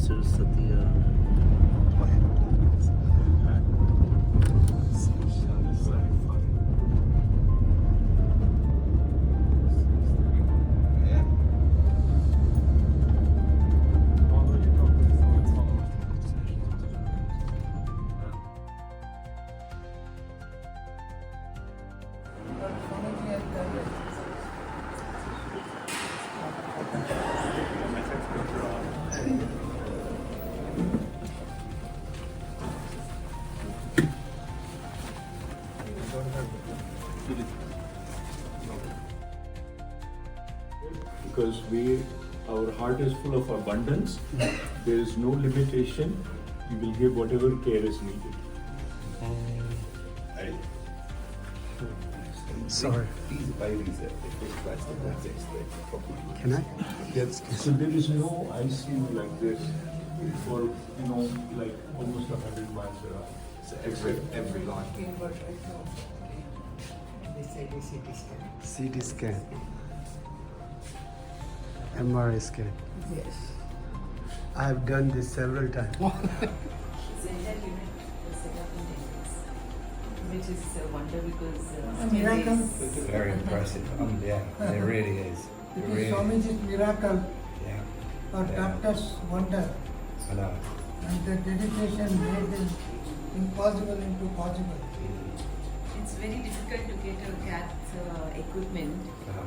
Saraswati. Because our heart is full of abundance, there is no limitation, we will give whatever care is needed. Sorry. These babies are Can I? Yes. So there is no ICU like this for, like almost 100 miles around. So every life. CT scan. MRI scan. Yes. I have done this several times. The entire unit was set up in 10 days, which is a wonder because A miracle. It's very impressive. Yeah, it really is. It really is Swamiji's miracle Yeah, or Yeah. doctor's wonder, I know. and the dedication made the impossible into possible. it's very difficult to get a cath equipment.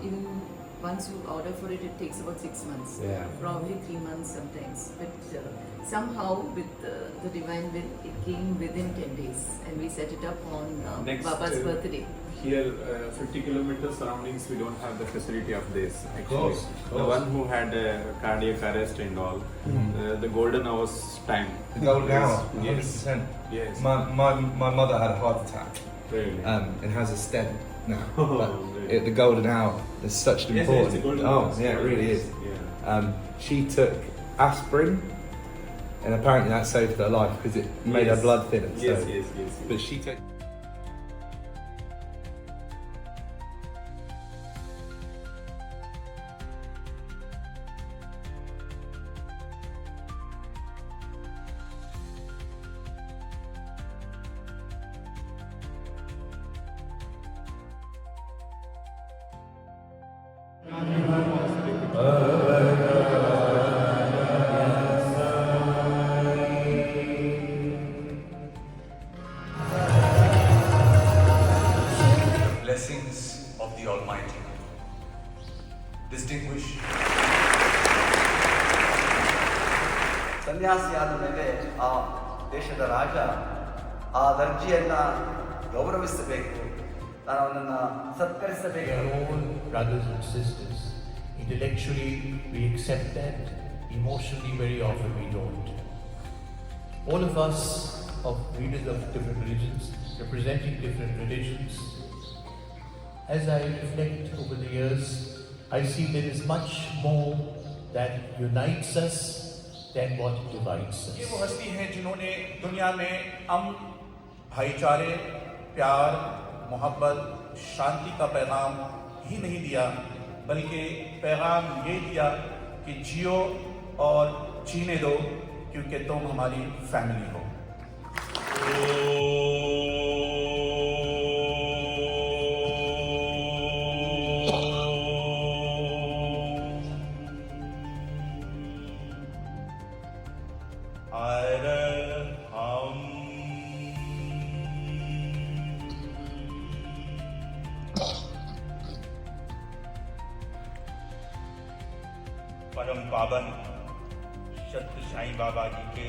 Even once you order for it, it takes about 6 months. Yeah. Probably 3 months sometimes. But somehow with the divine will, it came within 10 days and we set it up on Next, Baba's birthday. Here, 50 kilometers surroundings, we don't have the facility of this. Actually, course. the one who had cardiac arrest and all, the golden hours time. The golden hour, Yes. 100%. Yes. My mother had a heart attack Really. and has a stent now. Oh, But really? the golden hour is such an Yes, important. it's a golden oh, hours. yeah, it really is. Yeah. She took aspirin, and apparently that saved her life because it made her Yes. blood thinner. Yes, so. yes, yes. But she took. Blessings of the Almighty. Distinguished ಸನ್ಯಾಸಿಯಾದ ಮೇಲೆ ಆ ದೇಶದ ರಾಜ ಆ ದರ್ಜಿಯನ್ನ ಗೌರವಿಸಬೇಕು, ನಾನು ಅವನನ್ನು ಸತ್ಕರಿಸಬೇಕು. We are all brothers and sisters. Intellectually, we accept that. Emotionally, very often we don't. All of us, of leaders of different religions, representing different religions, as I reflect over the years, I see there is much more that unites us than what divides ये us. वो हस्ती हैं जिन्होंने दुनिया में अमन, भाईचारे, प्यार, मोहब्बत, शांति का पैगाम ही नहीं दिया, बल्कि पैगाम ये दिया कि जियो और जीने दो, क्योंकि तुम हमारी फैमिली हो. परम पावन सत्य साईं बाबा जी के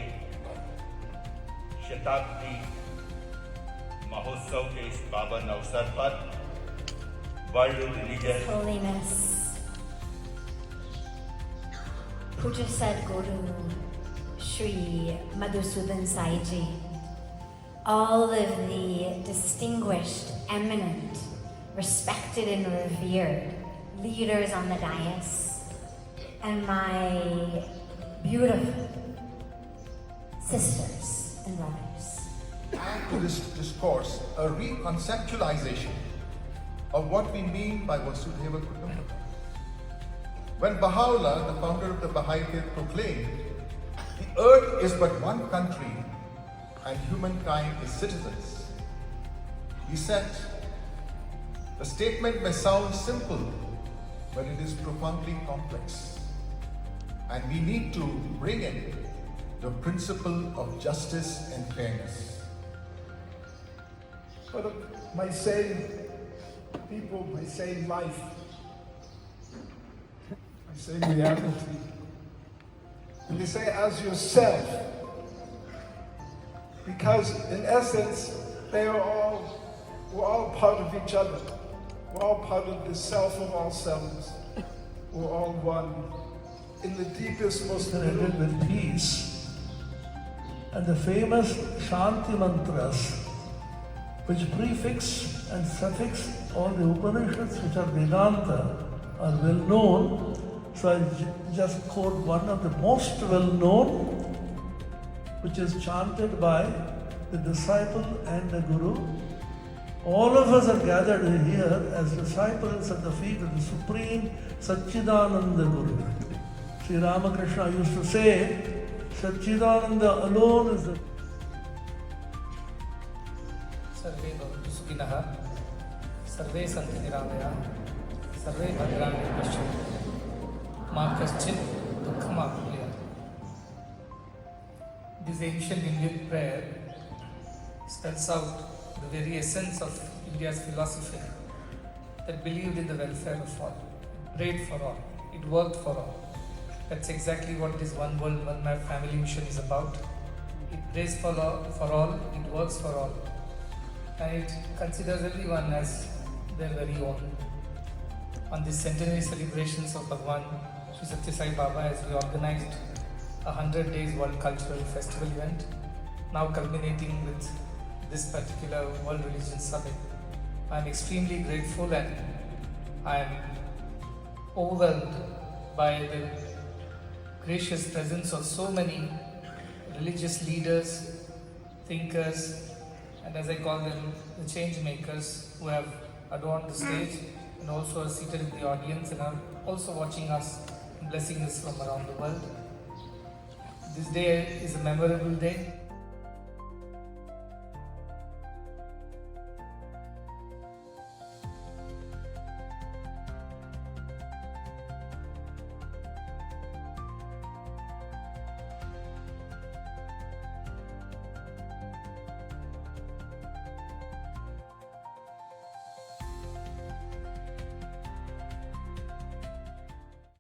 शताब्दी महोत्सव के इस पावन अवसर पर world religious Holiness, Puja Sadguru Sri Madhusudan Saiji, all of the distinguished, eminent, respected and revered leaders on the dais, and my beautiful sisters and brothers. Add to this discourse a reconceptualization of what we mean by Vasudhaiva Kutumbakam. When Baha'u'llah, the founder of the Baha'i faith, proclaimed The earth is but one country and humankind is citizens. He said, the statement may sound simple, but it is profoundly complex. And we need to bring in the principle of justice and fairness. But my same people, my same life, my same reality. And they say, as yourself, because in essence, we're all part of each other. We're all part of the self of all selves. We're all one in the deepest, most rooted with peace. And the famous Shanti mantras, which prefix and suffix all the Upanishads which are Vedanta, are well known. So I just quote one of the most well known, which is chanted by the disciple and the Guru. All of us are gathered here as disciples at the feet of the Supreme Satchidananda Guru. Sri Ramakrishna used to say, Satchidananda alone is the सर्वे भवन्तु सुखिनः सर्वे सन्तु निरामयाः सर्वे भद्राणि पश्यन्तु मा कश्चित् दुःखमाप्नुयात्. This ancient Indian prayer spells out the very essence of India's philosophy that believed in the welfare of all, it prayed for all, it worked for all. That's exactly what this One World, One Map family mission is about. It prays for all, it works for all. And it considers everyone as their very own. On this centenary celebrations of Bhagwan Sri Satya Sai Baba, as we organized a 100 days World Cultural Festival event, now culminating with this particular World Religion Summit, I am extremely grateful and I am overwhelmed by the gracious presence of so many religious leaders, thinkers, and as I call them, the change makers who have adorned the stage and also are seated in the audience and are also watching us and blessing us from around the world. This day is a memorable day.